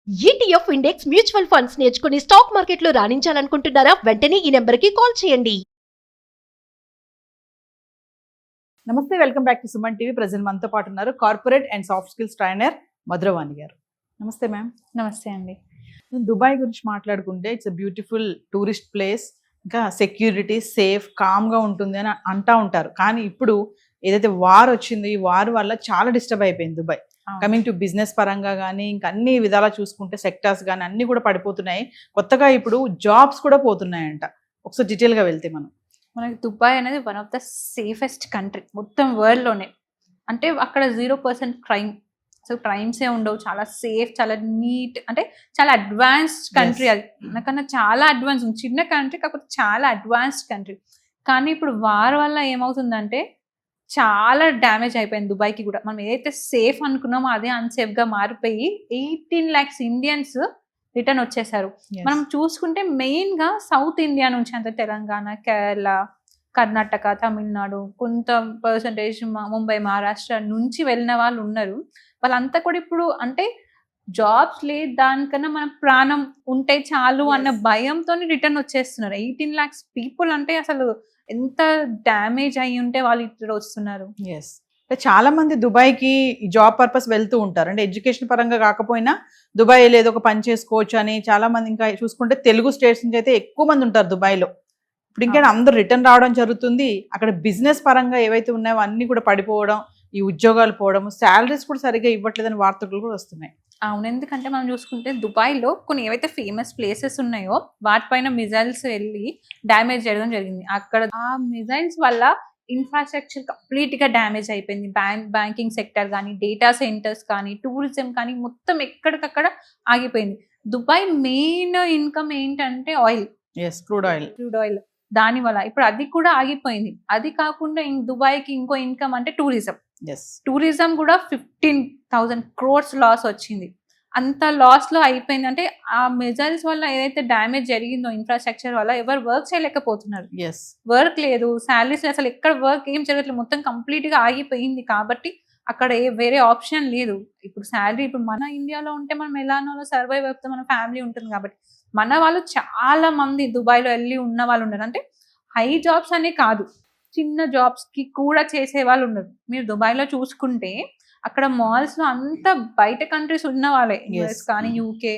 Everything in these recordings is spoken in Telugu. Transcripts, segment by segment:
ఈటీఎఫ్ ఇండెక్స్ మ్యూచువల్ ఫండ్స్ నేర్చుకుని స్టాక్ మార్కెట్లో రాణించాలనుకుంటున్నారా? వెంటనే ఈ నెంబర్కి కాల్ చేయండి. నమస్తే, welcome back to Suman TV. Present మనతో పాటు ఉన్నారు corporate and soft skills trainer Madhuravani గారు. నమస్తే మ్యామ్. నమస్తే అండి. దుబాయ్ గురించి మాట్లాడుకుంటే ఇట్స్ బ్యూటిఫుల్ టూరిస్ట్ ప్లేస్, ఇంకా సెక్యూరిటీ, సేఫ్, కామ్గా ఉంటుంది అని అంటా ఉంటారు. కానీ ఇప్పుడు ఏదైతే వార్ వచ్చిందో ఈ వార్ వల్ల చాలా డిస్టర్బ్ అయిపోయింది దుబాయ్. కమింగ్ టు బిజినెస్ పరంగా కానీ ఇంకా అన్ని విధాలా చూసుకుంటే సెక్టార్స్ కానీ అన్నీ కూడా పడిపోతున్నాయి. కొత్తగా ఇప్పుడు జాబ్స్ కూడా పోతున్నాయంట. ఒకసారి డీటెయిల్గా వెళ్తే మనకి దుబాయ్ అనేది one of the safest country మొత్తం వరల్డ్లోనే. అంటే అక్కడ 0% క్రైమ్, అసలు క్రైమ్సే ఉండవు. చాలా సేఫ్, చాలా నీట్, అంటే చాలా అడ్వాన్స్డ్ కంట్రీ. అది మనకన్నా చాలా అడ్వాన్స్, చిన్న కంట్రీ కాకపోతే చాలా అడ్వాన్స్డ్ కంట్రీ. కానీ ఇప్పుడు వార్ వల్ల ఏమవుతుందంటే చాలా డ్యామేజ్ అయిపోయింది దుబాయ్కి కూడా. మనం ఏదైతే సేఫ్ అనుకున్నామో అదే అన్సేఫ్గా మారిపోయి 18 lakhs ఇండియన్స్ రిటర్న్ వచ్చేసారు. మనం చూసుకుంటే మెయిన్గా సౌత్ ఇండియా నుంచి, అంటే తెలంగాణ, కేరళ, కర్ణాటక, తమిళనాడు, కొంత పర్సంటేజ్ ముంబై, మహారాష్ట్ర నుంచి వెళ్ళిన వాళ్ళు ఉన్నారు. వాళ్ళంతా కూడా ఇప్పుడు అంటే జాబ్స్ లేదు, దానికన్నా మన ప్రాణం ఉంటే చాలు అన్న భయంతో రిటర్న్ వచ్చేస్తున్నారు. 18 lakhs పీపుల్ అంటే అసలు ఎంత డ్యామేజ్ అయ్యి ఉంటే వాళ్ళు ఇక్కడ వస్తున్నారు. ఎస్, చాలా మంది దుబాయ్కి జాబ్ పర్పస్ వెళ్తూ ఉంటారు. అంటే ఎడ్యుకేషన్ పరంగా కాకపోయినా దుబాయ్ ఏదో ఒక పని చేసుకోవచ్చు అని చాలా మంది. ఇంకా చూసుకుంటే తెలుగు స్టేట్స్ నుంచి అయితే ఎక్కువ మంది ఉంటారు దుబాయ్లో. ఇప్పుడు ఇంకా అందరూ రిటర్న్ రావడం జరుగుతుంది. అక్కడ బిజినెస్ పరంగా ఏవైతే ఉన్నాయో అన్నీ కూడా పడిపోవడం, ఈ ఉద్యోగాలు పోవడం, శాలరీస్ కూడా సరిగ్గా ఇవ్వట్లేదని వార్తలు కూడా వస్తున్నాయి. అవును, ఎందుకంటే మనం చూసుకుంటే దుబాయ్లో కొన్ని ఏవైతే ఫేమస్ ప్లేసెస్ ఉన్నాయో వాటిపైన మిజైల్స్ వెళ్ళి డ్యామేజ్ చేయడం జరిగింది. అక్కడ ఆ మిజైల్స్ వల్ల ఇన్ఫ్రాస్ట్రక్చర్ కంప్లీట్గా డ్యామేజ్ అయిపోయింది. బ్యాంకింగ్ సెక్టర్ కానీ, డేటా సెంటర్స్ కానీ, టూరిజం కానీ మొత్తం ఎక్కడికక్కడ ఆగిపోయింది. దుబాయ్ మెయిన్ ఇన్కమ్ ఏంటంటే ఆయిల్, క్రూడ్ ఆయిల్. దాని వల్ల ఇప్పుడు అది కూడా ఆగిపోయింది. అది కాకుండా దుబాయ్కి ఇంకో ఇన్కమ్ అంటే టూరిజం కూడా 15,000 crores లాస్ వచ్చింది. అంత లాస్లో అయిపోయింది. అంటే ఆ మిజైల్స్ వల్ల ఏదైతే డ్యామేజ్ జరిగిందో ఇన్ఫ్రాస్ట్రక్చర్ వల్ల ఎవరు వర్క్ చేయలేకపోతున్నారు. వర్క్ లేదు, శాలరీస్ అసలు ఎక్కడ వర్క్ ఏం జరగట్లేదు, మొత్తం కంప్లీట్గా ఆగిపోయింది. కాబట్టి అక్కడ వేరే ఆప్షన్ లేదు. ఇప్పుడు శాలరీ, ఇప్పుడు మన ఇండియాలో ఉంటే మనం ఎలానో సర్వైవ్ అవుతాం, మన ఫ్యామిలీ ఉంటుంది. కాబట్టి మన వాళ్ళు చాలా మంది దుబాయ్లో వెళ్ళి ఉన్న వాళ్ళు ఉన్నారు. అంటే హై జాబ్స్ అనే కాదు, చిన్న జాబ్స్కి కూడా చేసే వాళ్ళు ఉన్నారు. మీరు దుబాయ్లో చూసుకుంటే అక్కడ మాల్స్లో అంతా బయట కంట్రీస్ ఉన్న వాళ్ళే, యుఎస్ కానీ, యూకే,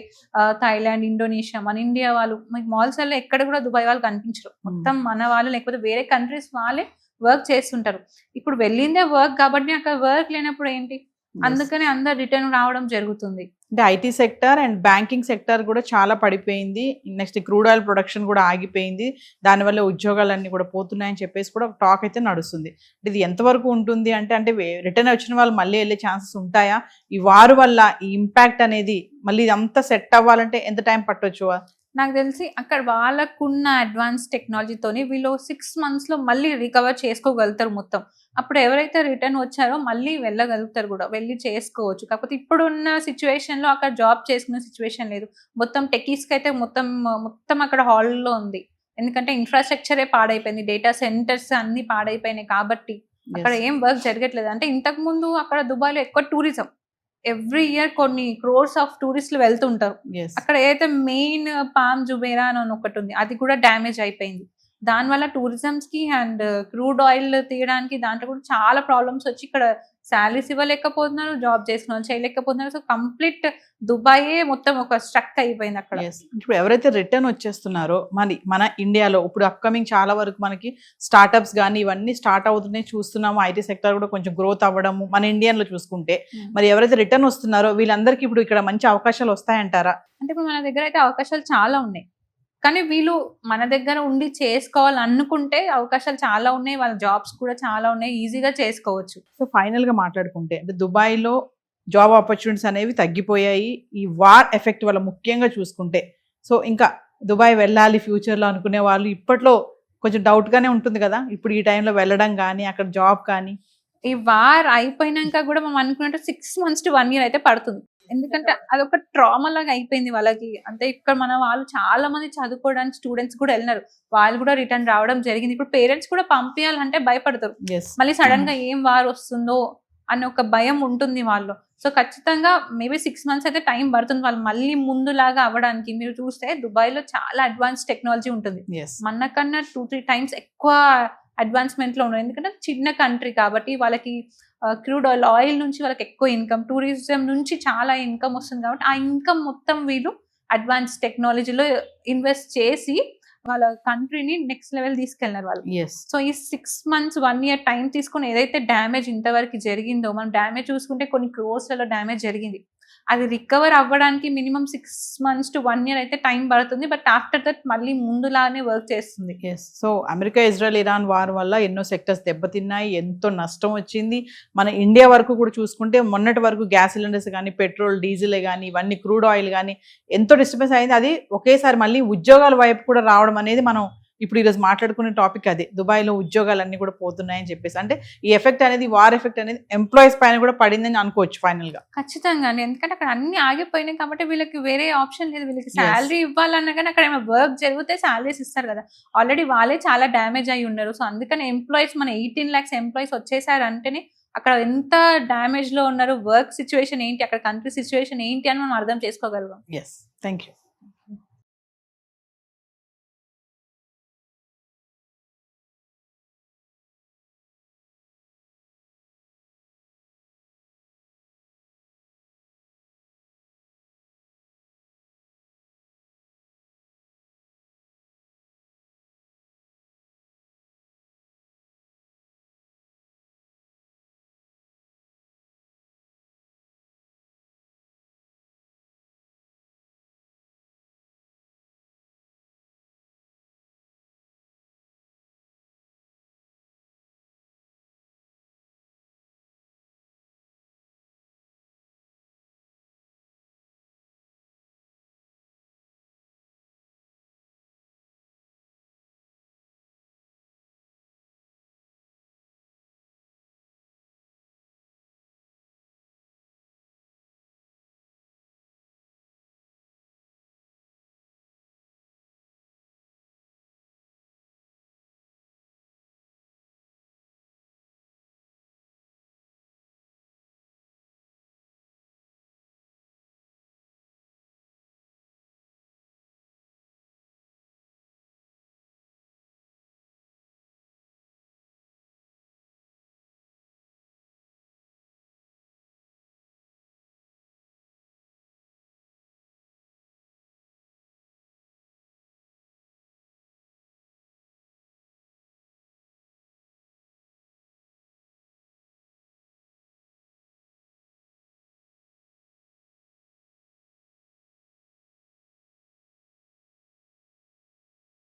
థాయిలాండ్, ఇండోనేషియా, మన ఇండియా వాళ్ళు. మీకు మాల్స్లో ఎక్కడ కూడా దుబాయ్ వాళ్ళు కనిపించరు. మొత్తం మన వాళ్ళు లేకపోతే వేరే కంట్రీస్ వాళ్ళే వర్క్ చేస్తుంటారు. ఇప్పుడు వెళ్ళిందే వర్క్ కాబట్టి అక్కడ వర్క్ లేనప్పుడు ఏంటి, అందుకని అందరు రిటర్న్ రావడం జరుగుతుంది. అంటే IT sector and banking sector కూడా చాలా పడిపోయింది. నెక్స్ట్ క్రూడ్ ఆయిల్ ప్రొడక్షన్ కూడా ఆగిపోయింది. దానివల్ల ఉద్యోగాలన్నీ కూడా పోతున్నాయని చెప్పేసి కూడా ఒక టాక్ అయితే నడుస్తుంది. ఇది ఎంతవరకు ఉంటుంది అంటే రిటర్న్ వచ్చిన వాళ్ళు మళ్ళీ వెళ్ళే ఛాన్సెస్ ఉంటాయా? ఈ వారు వల్ల ఈ ఇంపాక్ట్ అనేది మళ్ళీ ఇదంతా సెట్ అవ్వాలంటే ఎంత టైం పట్టొచ్చు? నాకు తెలిసి అక్కడ వాళ్ళకున్న అడ్వాన్స్ టెక్నాలజీతోని వీళ్ళు 6 monthsలో మళ్ళీ రికవర్ చేసుకోగలుగుతారు మొత్తం. అప్పుడు ఎవరైతే రిటర్న్ వచ్చారో మళ్ళీ వెళ్ళగలుగుతారు, కూడా వెళ్ళి చేసుకోవచ్చు. కాకపోతే ఇప్పుడున్న సిచ్యువేషన్లో అక్కడ జాబ్ చేసుకునే సిచ్యువేషన్ లేదు. మొత్తం టెకీస్కి అయితే మొత్తం అక్కడ హాల్లో ఉంది. ఎందుకంటే ఇన్ఫ్రాస్ట్రక్చరే పాడైపోయింది, డేటా సెంటర్స్ అన్ని పాడైపోయినాయి. కాబట్టి అక్కడ ఏం వర్క్ జరగట్లేదు. అంటే ఇంతకుముందు అక్కడ దుబాయ్లో ఎక్కువ టూరిజం, ఎవ్రీ ఇయర్ కొన్ని crores ఆఫ్ టూరిస్టులు వెళ్తుంటారు. అక్కడ ఏదైతే మెయిన్ పామ్ జుబేరా అని ఒకటి ఉంది, అది కూడా డ్యామేజ్ అయిపోయింది. దానివల్ల టూరిజంస్కి అండ్ క్రూడ్ ఆయిల్ తీయడానికి దాంట్లో కూడా చాలా ప్రాబ్లమ్స్ వచ్చి ఇక్కడ శాలరీస్ ఇవ్వలేకపోతున్నారు, జాబ్ చేసిన వాళ్ళు చేయలేకపోతున్నారు. సో కంప్లీట్ దుబాయే మొత్తం ఒక స్ట్రక్ అయిపోయింది అక్కడ. ఇప్పుడు ఎవరైతే రిటర్న్ వచ్చేస్తున్నారో మన ఇండియాలో ఇప్పుడు అప్కమింగ్ చాలా వరకు మనకి స్టార్టప్స్ కానీ ఇవన్నీ స్టార్ట్ అవుతున్నాయి చూస్తున్నాము. ఐటీ సెక్టర్ కూడా కొంచెం గ్రోత్ అవ్వడము మన ఇండియాలో చూసుకుంటే, మరి ఎవరైతే రిటర్న్ వస్తున్నారో వీళ్ళందరికీ ఇప్పుడు ఇక్కడ మంచి అవకాశాలు వస్తాయంటారా? అంటే ఇప్పుడు మన దగ్గర అయితే అవకాశాలు చాలా ఉన్నాయి, కానీ వీళ్ళు మన దగ్గర ఉండి చేసుకోవాలనుకుంటే అవకాశాలు చాలా ఉన్నాయి, వాళ్ళ జాబ్స్ కూడా చాలా ఉన్నాయి, ఈజీగా చేసుకోవచ్చు. సో ఫైనల్గా మాట్లాడుకుంటే అంటే దుబాయ్లో జాబ్ ఆపర్చునిటీస్ అనేవి తగ్గిపోయాయి ఈ వార్ ఎఫెక్ట్ వల్ల ముఖ్యంగా చూసుకుంటే. సో ఇంకా దుబాయ్ వెళ్ళాలి ఫ్యూచర్లో అనుకునే వాళ్ళు ఇప్పట్లో కొంచెం డౌట్గానే ఉంటుంది కదా, ఇప్పుడు ఈ టైంలో వెళ్ళడం కానీ అక్కడ జాబ్ కానీ. ఈ వార్ అయిపోయినాక కూడా మనం అనుకున్నట్టు 6 months to 1 year అయితే పడుతుంది. ఎందుకంటే అదొక ట్రామా లాగా అయిపోయింది వాళ్ళకి. అంటే ఇక్కడ మన వాళ్ళు చాలా మంది చదువుకోవడానికి స్టూడెంట్స్ కూడా వెళ్ళినారు, వాళ్ళు కూడా రిటర్న్ రావడం జరిగింది. ఇప్పుడు పేరెంట్స్ కూడా పంపించాలంటే భయపడతారు, మళ్ళీ సడన్ గా ఏం వార్ వస్తుందో అనే ఒక భయం ఉంటుంది వాళ్ళు. సో ఖచ్చితంగా మేబీ 6 months అయితే టైం పడుతుంది వాళ్ళు మళ్ళీ ముందులాగా అవ్వడానికి. మీరు చూస్తే దుబాయ్లో చాలా అడ్వాన్స్ టెక్నాలజీ ఉంటుంది, ఎస్ మనకన్నా 2-3 times ఎక్కువ అడ్వాన్స్మెంట్ లో ఉన్నారు. ఎందుకంటే చిన్న కంట్రీ కాబట్టి వాళ్ళకి క్రూడ్ ఆయిల్ నుంచి వాళ్ళకి ఎక్కువ ఇన్కమ్, టూరిజం నుంచి చాలా ఇన్కమ్ వస్తుంది కాబట్టి ఆ ఇన్కమ్ మొత్తం వీళ్ళు అడ్వాన్స్ టెక్నాలజీలో ఇన్వెస్ట్ చేసి వాళ్ళ కంట్రీని నెక్స్ట్ లెవెల్ తీసుకెళ్ళినారు వాళ్ళు. ఎస్ సో ఈ 6 months 1 year టైం తీసుకొని ఏదైతే డ్యామేజ్ ఇంతవరకు జరిగిందో, మనం డ్యామేజ్ చూసుకుంటే కొన్ని క్రోర్స్లలో డ్యామేజ్ జరిగింది, అది రికవర్ అవ్వడానికి మినిమం 6 months to 1 year అయితే టైం పడుతుంది. బట్ ఆఫ్టర్ దట్ మళ్ళీ ముందులానే వర్క్ చేస్తుంది. Yes so America Israel Iran war వల్ల ఎన్నో సెక్టర్స్ దెబ్బతిన్నాయి, ఎంతో నష్టం వచ్చింది. మన ఇండియా వరకు కూడా చూసుకుంటే మొన్నటి వరకు గ్యాస్ సిలిండర్స్ కానీ, పెట్రోల్ డీజిల్ కానీ, ఇవన్నీ క్రూడ్ ఆయిల్ కానీ ఎంతో డిస్టర్బెన్స్ అయింది. అది ఒకేసారి మళ్ళీ ఉద్యోగాల వైపు కూడా రావడం అనేది మనం ఇప్పుడు ఈరోజు మాట్లాడుకునే టాపిక్ అదే. దుబాయ్లో ఉద్యోగాలన్నీ కూడా పోతున్నాయని చెప్పేసి, అంటే ఈ ఎఫెక్ట్ అనేది, వార్ ఎఫెక్ట్ అనేది ఎంప్లాయీస్ పైన కూడా పడిందని అనుకోవచ్చు ఫైనల్ గా. ఖచ్చితంగా అండి, ఎందుకంటే అక్కడ అన్ని ఆగిపోయినాయి కాబట్టి వీళ్ళకి వేరే ఆప్షన్ లేదు. వీళ్ళకి శాలరీ ఇవ్వాలన్నా కానీ అక్కడ ఏమైనా వర్క్ జరిగితే శాలరీస్ ఇస్తారు కదా, ఆల్రెడీ వాళ్ళే చాలా డ్యామేజ్ అయి ఉన్నారు. సో అందుకని ఎంప్లాయీస్ మన 18 lakhs ఎంప్లాయీస్ వచ్చేసారు అంటేనే అక్కడ ఎంత డ్యామేజ్ లో ఉన్నారు, వర్క్ సిచ్యువేషన్ ఏంటి, అక్కడ కంట్రీ సిచ్యువేషన్ ఏంటి అని మనం అర్థం చేసుకోగలుగుతాం. Yes, thank you.